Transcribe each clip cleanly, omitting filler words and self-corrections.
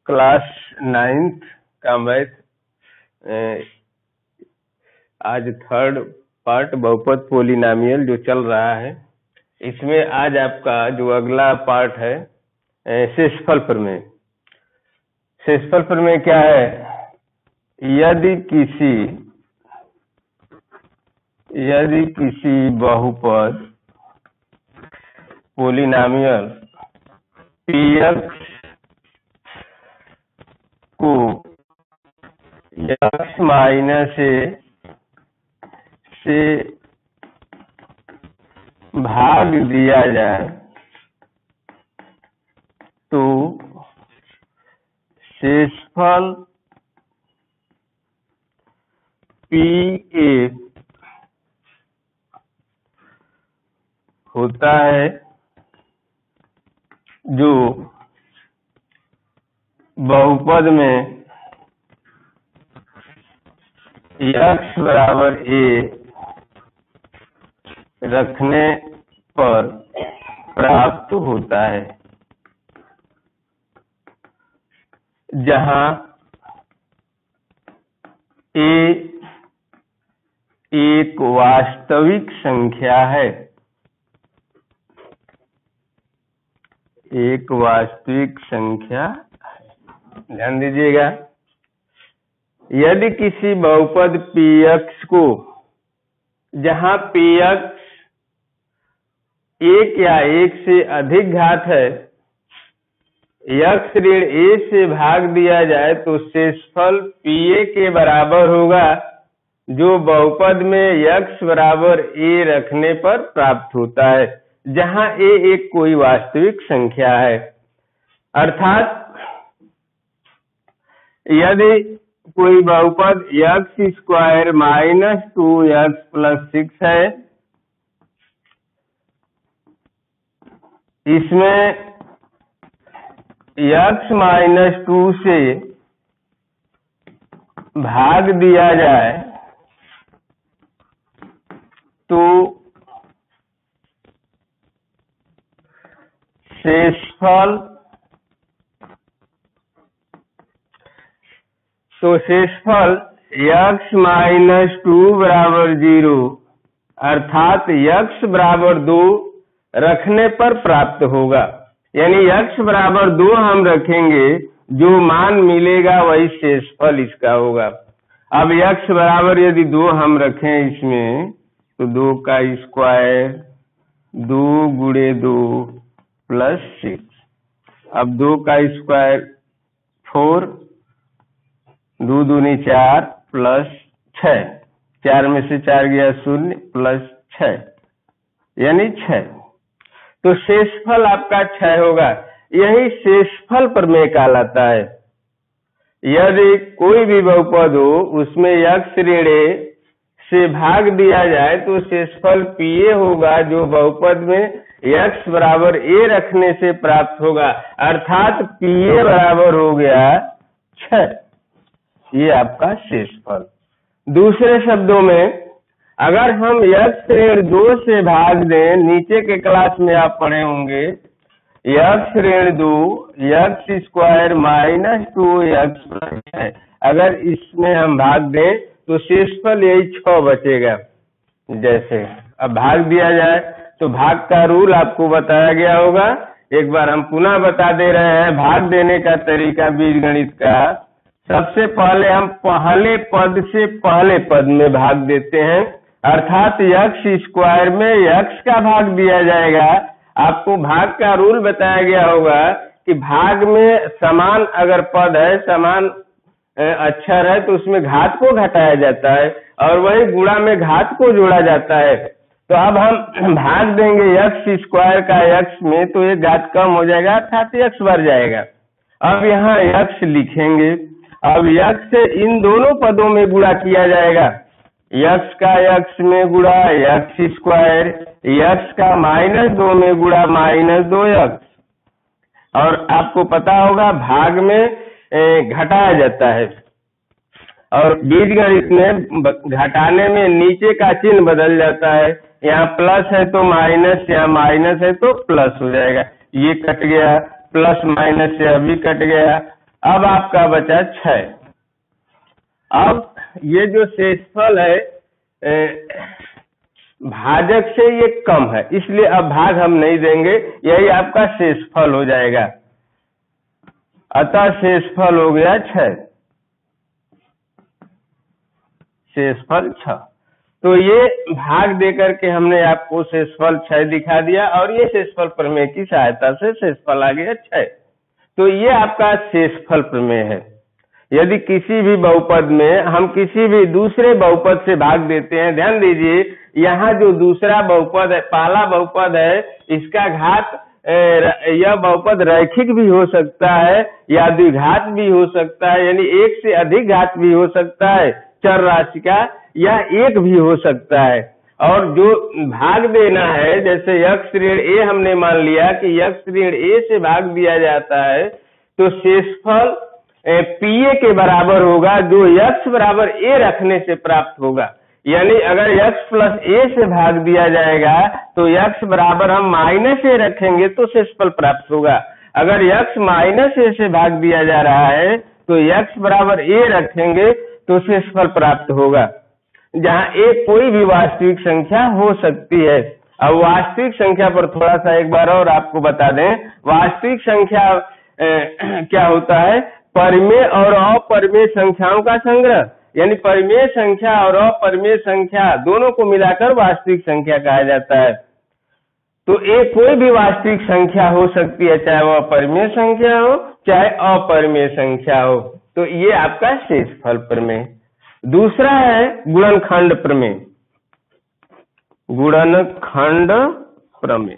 Class 9th का math आज third part बहुपद पोलिनोमियल जो चल रहा है, इसमें आज आपका जो अगला पार्ट है शेषफल प्रमेय। शेषफल प्रमेय क्या है? यदि किसी बहुपद पोलिनोमियल px को x माइनस a से भाग दिया जाए तो शेषफल P होता है जो बहुपद में x बराबर a रखने पर प्राप्त होता है, जहां a एक वास्तविक संख्या है। एक वास्तविक संख्या है। ध्यान दीजिएगा, यदि किसी बहुपद px को, जहां px एक या एक से अधिक घात है, x ऋण a से भाग दिया जाए तो शेषफल pa के बराबर होगा, जो बहुपद में x बराबर a रखने पर प्राप्त होता है, जहां a एक कोई वास्तविक संख्या है। अर्थात यदि कोई बहुपद x square minus 2x plus 6 है, इसमें x माइनस 2 से भाग दिया जाए तो शेषफल x माइनस 2 बराबर 0 अर्थात x बराबर 2 रखने पर प्राप्त होगा। यानी x बराबर 2 हम रखेंगे, जो मान मिलेगा वही शेषफल इसका होगा। अब x बराबर यदि 2 हम रखें इसमें, तो 2 का स्क्वायर 2 गुणे 2 प्लस 6। अब 2 का स्क्वायर 4, 2 दूनी 4 प्लस 6, 4 में से 4 गया 0 प्लस 6 यानी 6। तो शेषफल आपका 6 होगा। यही शेषफल प्रमेय कहलाता है। यदि कोई भी बहुपद हो, उसमें x ऋण a से भाग दिया जाए तो शेषफल pa होगा, जो बहुपद में x बराबर a रखने से प्राप्त होगा। अर्थात pa बराबर हो गया 6। ये आपका शेषफल। दूसरे शब्दों में, अगर हम x ऋण 2 से भाग दें, नीचे के क्लास में आप पढ़े होंगे, x ऋण 2 x square minus 2x plus 6, अगर इसमें हम भाग दें तो शेषफल यही 6 बचेगा। जैसे अब भाग दिया जाए तो भाग का रूल आपको बताया गया होगा, एक बार हम पुनः बता दे रहे हैं। भाग देने का तरीका बीजगणित का, सबसे पहले हम पहले पद से पहले पद में भाग देते हैं। अर्थात x स्क्वायर में x का भाग दिया जाएगा। आपको भाग का रूल बताया गया होगा कि भाग में समान अगर पद है, समान अक्षर है, तो उसमें घात को घटाया जाता है और वही गुणा में घात को जोड़ा जाता है। तो अब हम भाग देंगे x स्क्वायर का x में, तो ये घात कम हो जाएगा, अर्थात x बढ़ जाएगा। अब यहाँ x लिखेंगे। अब x से इन दोनों पदों में गुणा किया जाएगा। x का x में गुणा x स्क्वायर, x का माइनस 2 में गुणा माइनस 2x। और आपको पता होगा भाग में घटाया जाता है, और बीजगणित में घटाने में नीचे का चिन्ह बदल जाता है। यहाँ प्लस है तो माइनस, यहाँ माइनस है तो प्लस हो जाएगा। ये कट गया, प्लस माइनस से अभी कट गया। अब आपका बचा 6। अब ये जो शेषफल है भाजक से ये कम है, इसलिए अब भाग हम नहीं देंगे, यही आपका शेषफल हो जाएगा। अतः शेषफल हो गया 6, शेषफल 6। तो ये भाग देकर के हमने आपको शेषफल 6 दिखा दिया, और ये शेषफल प्रमेय की सहायता से शेषफल आ गया 6। तो ये आपका शेषफल प्रमेय है। यदि किसी भी बहुपद में हम किसी भी दूसरे बहुपद से भाग देते हैं, ध्यान दीजिए यहाँ जो दूसरा बहुपद है, पहला बहुपद है, इसका घात यह बहुपद रैखिक भी हो सकता है या द्विघात भी हो सकता है, यानी एक से अधिक घात भी हो सकता है चर राशि का, या एक भी हो सकता है। और जो भाग देना है, जैसे यक्ष ऋण ए हमने मान लिया कि यक्ष ऋण ए से भाग दिया जाता है, तो शेषफल पीए के बराबर होगा, जो यक्ष बराबर ए रखने से प्राप्त होगा। यानी अगर यक्ष प्लस ए से भाग दिया जाएगा तो यक्ष बराबर हम माइनस ए रखेंगे तो शेषफल प्राप्त होगा। अगर यक्ष माइनस ए से भाग दिया जा रहा है तो यक्ष बराबर ए रखेंगे तो शेषफल प्राप्त होगा, जहाँ ए कोई भी वास्तविक संख्या हो सकती है। अब वास्तविक संख्या पर थोड़ा सा एक बार और आपको बता दें, वास्तविक संख्या क्या होता है? परिमेय और अपरिमेय संख्याओं का संग्रह, यानी परिमेय संख्या और अपरिमेय संख्या दोनों को मिलाकर वास्तविक संख्या कहा जाता है। तो एक कोई भी वास्तविक संख्या हो सकती है, चाहे वह परिमेय संख्या हो चाहे अपरिमेय संख्या हो। तो ये आपका शेषफल प्रमेय। दूसरा है गुणनखंड प्रमेय। गुणनखंड प्रमेय,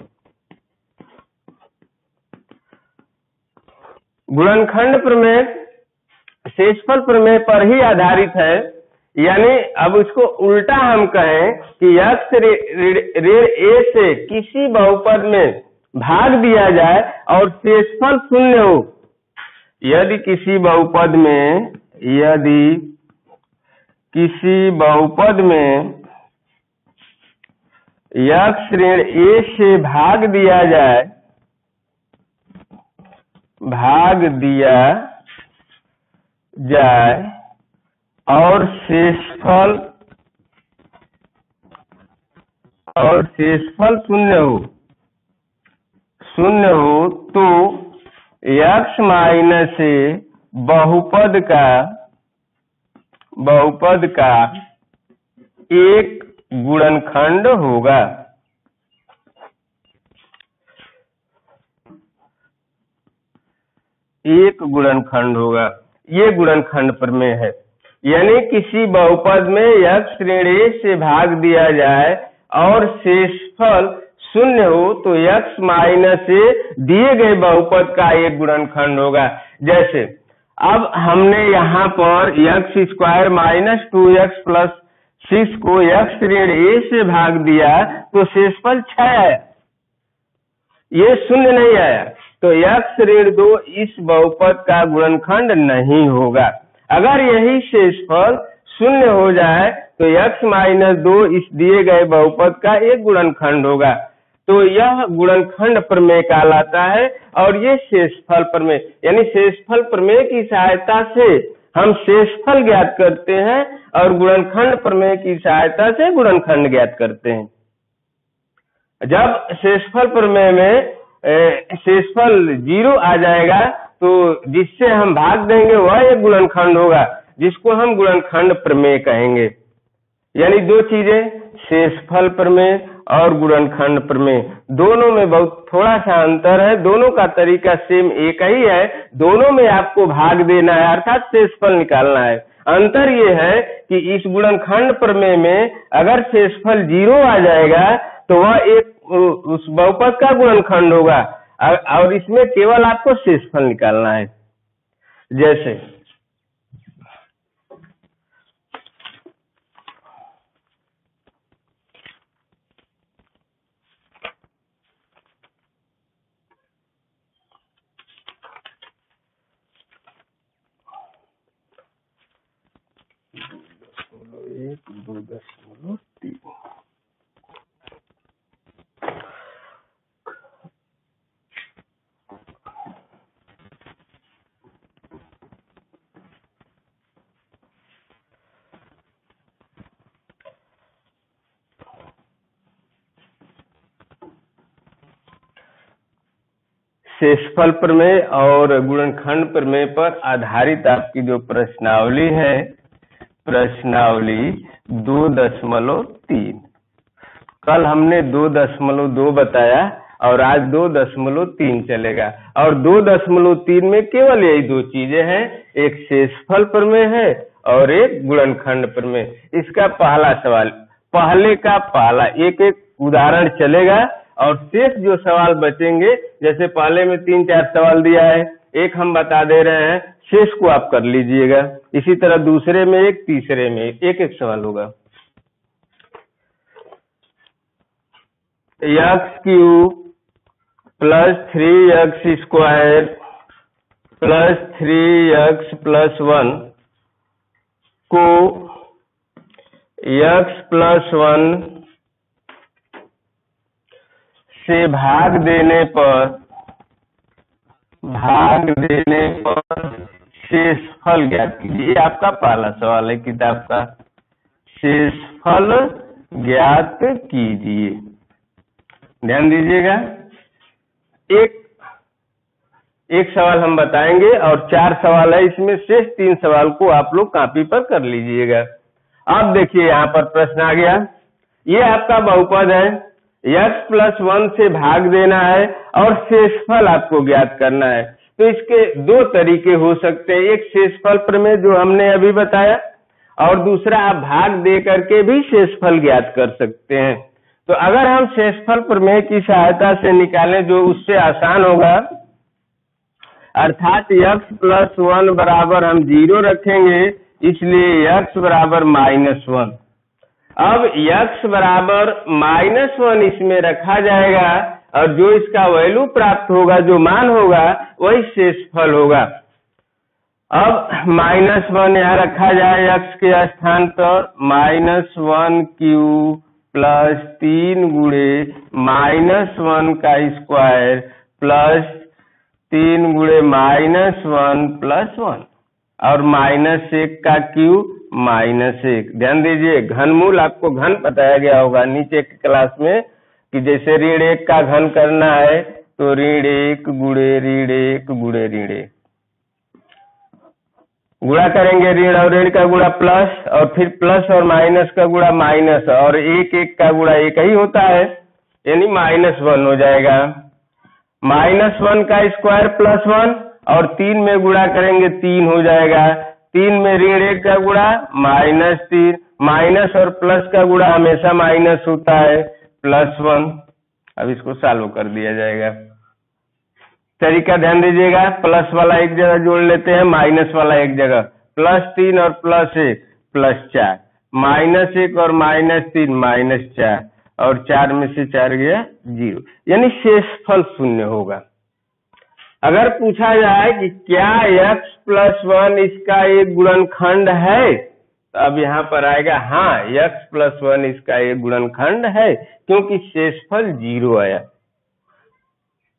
गुणनखंड प्रमेय शेषफल प्रमेय पर ही आधारित है। यानी अब उसको उल्टा हम कहें कि यक्ष ऋण ए से किसी बहुपद में भाग दिया जाए और शेषफल शून्य हो। यदि किसी बहुपद में, यदि किसी बहुपद में यक्ष ऋण ए से भाग दिया जाए, भाग दिया जाए और शेषफल शून्य हो, तो यक्ष माइनस ए बहुपद का एक गुणनखंड होगा। एक गुणनखंड होगा, ये गुणनखंड प्रमेय है। यानी किसी बहुपद में यक्ष ऋण ए से भाग दिया जाए और शेषफल शून्य हो तो यक्ष माइनस ए दिए गए बहुपद का एक गुणनखंड होगा। जैसे अब हमने यहाँ पर यक्ष स्क्वायर माइनस 2x प्लस 6 को यक्ष ऋण ए से भाग दिया तो शेषफल 6 आया, ये शून्य नहीं आया, तो यक्ष ऋण 2 इस बहुपद का गुणनखंड नहीं होगा। अगर यही शेषफल शून्य हो जाए तो यक्ष माइनस 2 इस दिए गए बहुपद का एक गुणनखंड होगा। तो यह गुणनखंड प्रमेय कहलाता है। और ये शेषफल प्रमेय, यानी शेषफल प्रमेय की सहायता से हम शेषफल ज्ञात करते हैं और गुणनखंड प्रमेय की सहायता से गुणनखंड ज्ञात करते हैं। जब शेषफल प्रमेय में शेषफल 0 आ जाएगा तो जिससे हम भाग देंगे वह एक गुणनखंड होगा, जिसको हम गुणनखंड प्रमेय कहेंगे। यानी दो चीजें, शेषफल प्रमेय और गुणनखंड प्रमेय, दोनों में बहुत थोड़ा सा अंतर है। दोनों का तरीका सेम एक ही है, दोनों में आपको भाग देना है अर्थात शेषफल निकालना है। अंतर ये है कि इस गुणनखंड प्रमेय में अगर शेषफल 0 आ जाएगा तो वह एक उस बहुपद का गुणनखंड होगा, और इसमें केवल आपको शेषफल निकालना है। जैसे एक 2.3 शेषफल प्रमेय और गुणनखंड प्रमेय पर आधारित आपकी जो प्रश्नावली है, प्रश्नावली 2.3। कल हमने 2.2 बताया और आज 2.3 चलेगा। और 2.3 में केवल यही दो चीजें हैं, एक शेषफल प्रमेय है और एक गुणनखंड प्रमेय। इसका पहला सवाल, पहले का पहला एक एक उदाहरण चलेगा और शेष जो सवाल बचेंगे, जैसे पहले में 3-4 सवाल दिया है, एक हम बता दे रहे हैं, शेष को आप कर लीजिएगा। इसी तरह दूसरे में एक, तीसरे में एक एक सवाल होगा। x³ + 3x² + 3x + 1 को x + 1 से भाग देने पर शेषफल ज्ञात कीजिए। ये आपका पहला सवाल है किताब का, शेषफल ज्ञात कीजिए। ध्यान दीजिएगा, एक सवाल हम बताएंगे और 4 सवाल है इसमें, शेष 3 सवाल को आप लोग कॉपी पर कर लीजिएगा। अब देखिए यहाँ पर प्रश्न आ गया, ये आपका बहुपद है, x + 1 से भाग देना है और शेषफल आपको ज्ञात करना है। तो इसके दो तरीके हो सकते हैं, एक शेषफल प्रमेय जो हमने अभी बताया और दूसरा आप भाग दे करके भी शेषफल ज्ञात कर सकते हैं। तो अगर हम शेषफल प्रमेय की सहायता से निकालें जो उससे आसान होगा, अर्थात x + 1 बराबर हम 0 रखेंगे, इसलिए x बराबर -1। अब x बराबर -1 इसमें रखा जाएगा और जो इसका वैल्यू प्राप्त होगा, जो मान होगा, वही शेषफल होगा। अब -1 यहाँ रखा जाए x के स्थान पर, -1³ + 3 × -1 का स्क्वायर प्लस 3 × -1 + 1 और -1 का क्यूब -1। ध्यान दीजिए, घनमूल आपको घन बताया गया होगा नीचे की क्लास में कि जैसे ऋण 1 का घन करना है तो ऋण 1 × ऋण 1 × ऋण 1 गुणा करेंगे, ऋण और ऋण का गुणा प्लस, और फिर प्लस और माइनस का गुणा माइनस, और 1 का गुणा 1 ही होता है, यानी -1 हो जाएगा। -1 का स्क्वायर +1 और 3 में गुणा करेंगे 3 हो जाएगा। 3 में ऋण 1 का गुणा -3, माइनस और प्लस का गुणा हमेशा माइनस होता है, +1। अब इसको सॉल्व कर दिया जाएगा। तरीका ध्यान दीजिएगा, प्लस वाला एक जगह जोड़ लेते हैं, माइनस वाला एक जगह, +3 और +1 +4, -1 और -3 -4, और 4 में से 4 गया 0, यानी शेषफल 0 होगा। अगर पूछा जाए कि क्या x + 1 इसका एक गुणनखंड है, तो अब यहाँ पर आएगा हाँ, x + 1 इसका एक गुणनखंड है, क्योंकि शेषफल 0 आया।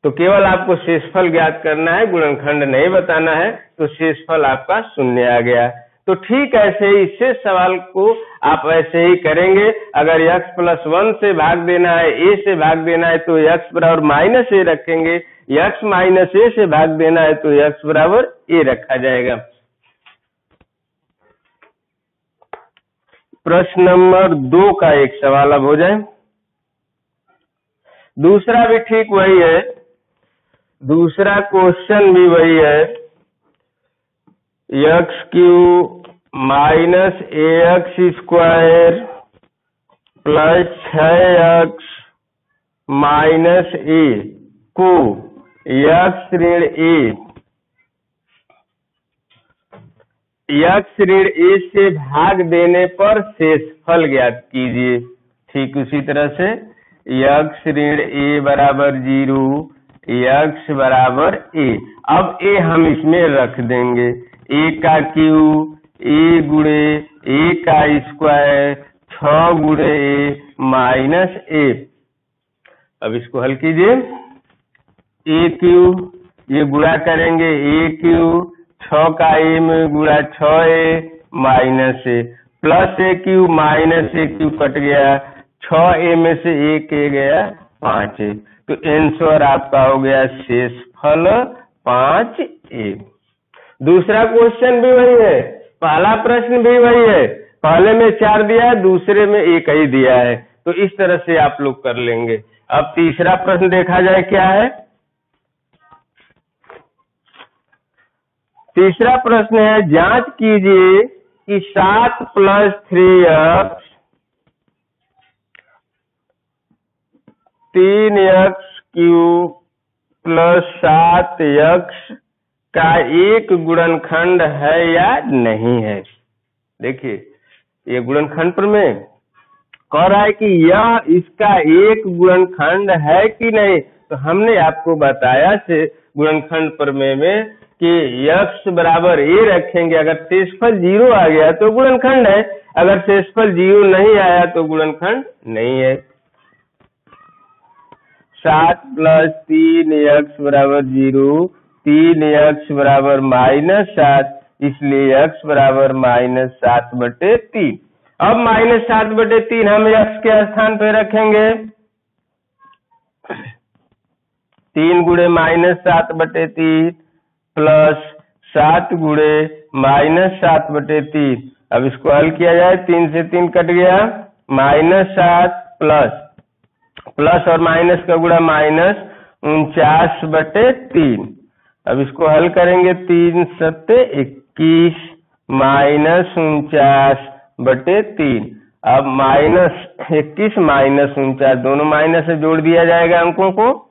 तो केवल आपको शेषफल ज्ञात करना है, गुणनखंड नहीं बताना है, तो शेषफल आपका 0 आ गया। तो ठीक ऐसे ही शेष सवाल को आप ऐसे ही करेंगे। अगर x + 1 से भाग देना है, a से भाग देना है, तो x बराबर -a रखेंगे, x - a से भाग देना है तो x बराबर a रखा जाएगा। प्रश्न नंबर 2 का एक सवाल अब हो जाए। दूसरा भी ठीक वही है, दूसरा क्वेश्चन भी वही है, x³ -ax² + 6x - a को x ऋण a से भाग देने पर शेषफल ज्ञात कीजिए। ठीक उसी तरह से x ऋण a बराबर 0, x बराबर a। अब a हम इसमें रख देंगे, a का क्यूब, a × a का स्क्वायर, 6 × a -a। अब इसको हल कीजिए, a³ ये गुणा करेंगे, a³ 6 का a में गुणा 6a -a, plus a³ -a³ cut गया, 6a में से 1a गया 5a। तो आंसर आपका हो गया शेषफल। शेषफल 5a। दूसरा क्वेश्चन भी वही है, पहला प्रश्न भी वही है, पहले में 4 दिया है, दूसरे में 1 ही दिया है, तो इस तरह से आप लोग कर लेंगे। अब तीसरा प्रश्न देखा जाए क्या है। तीसरा प्रश्न है, जांच कीजिए कि 7 + 3x 3x³ + 7x का एक गुणनखंड है या नहीं है। देखिए ये गुणनखंड प्रमेय कह रहा है कि यह इसका एक गुणनखंड है कि नहीं, तो हमने आपको बताया से गुणनखंड प्रमेय में कि x बराबर a रखेंगे, अगर शेषफल 0 आ गया तो गुणनखंड है, अगर शेषफल 0 नहीं आया तो गुणनखंड नहीं है। 7 + 3x बराबर 0, 3x बराबर -7, इसलिए x बराबर -7/3। अब -7/3 हम x के स्थान पे रखेंगे, 3 गुणे -7/3 प्लस 7 गुणे -7/3। अब इसको हल किया जाए, 3 से 3 कट गया, -7 प्लस और माइनस का गुणा -49/3। अब इसको हल करेंगे, 3 7 21 -49/3। अब -21 -49 दोनों माइनस से जोड़ दिया जाएगा अंकों को,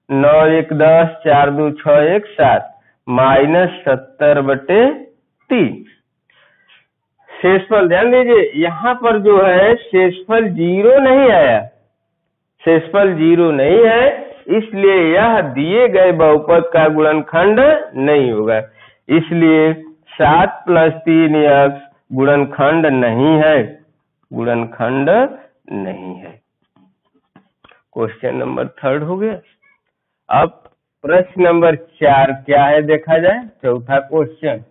9 1 10, 4 2 6 1 7, -70/3। शेषफल ध्यान दीजिए, यहाँ पर जो है शेषफल 0 नहीं आया, शेषफल 0 नहीं है, इसलिए यह दिए गए बहुपद का गुणनखंड नहीं होगा, इसलिए 7 + 3x गुणनखंड नहीं है, गुणनखंड नहीं है। क्वेश्चन नंबर 3 हो गया। अब प्रश्न नंबर 4 क्या है देखा जाए, चौथा क्वेश्चन।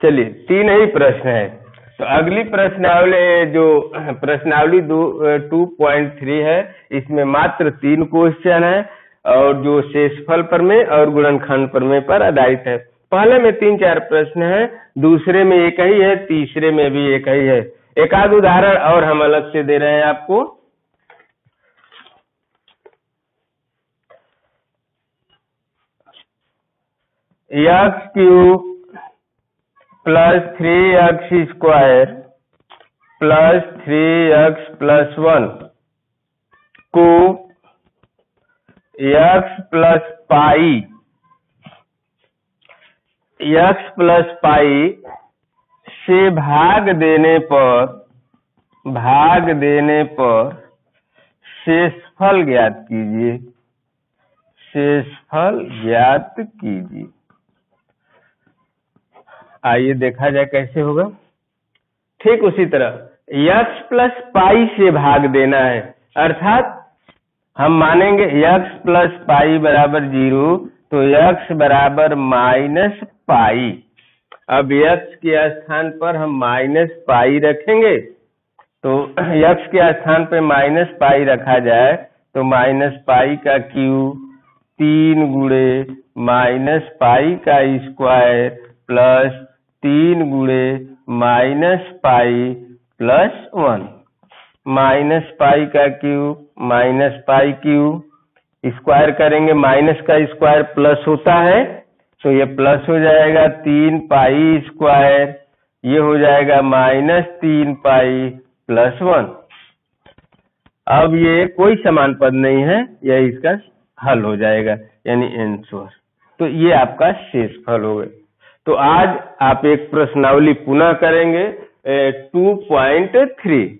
चलिए 3 ही प्रश्न है, तो अगली प्रश्नावली जो प्रश्नावली 2.3 है, इसमें मात्र 3 क्वेश्चन है और जो शेषफल प्रमेय और गुणनखंड प्रमेय पर आधारित है। पहले में 3-4 प्रश्न है, दूसरे में एक ही है, तीसरे में भी एक ही है। एक आध उदाहरण और हम अलग से दे रहे हैं आपको। x³ + 3x² + 3x + 1 को x + पाई से भाग देने पर शेषफल ज्ञात कीजिए, शेषफल ज्ञात कीजिए। आइए देखा जाए कैसे होगा। ठीक उसी तरह x + पाई से भाग देना है, अर्थात हम मानेंगे x + पाई बराबर 0, तो x बराबर -पाई। अब x के स्थान पर हम -पाई रखेंगे, तो x के स्थान पे -पाई रखा जाए तो -पाई का क्यूब 3 गुणे -पाई का स्क्वायर प्लस 3 गुणे -पाई + 1, -पाई का क्यूब -पाई क्यूब, स्क्वायर करेंगे, माइनस का स्क्वायर प्लस होता है तो ये प्लस हो जाएगा 3 पाई स्क्वायर, ये हो जाएगा -3 पाई + 1। अब ये कोई समान पद नहीं है, यह इसका हल हो जाएगा, यानी आंसर। तो ये आपका शेषफल हो गया। तो आज आप एक प्रश्नावली पुनः करेंगे 2.3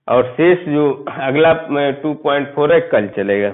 और शेष जो अगला 2.4 है कल चलेगा।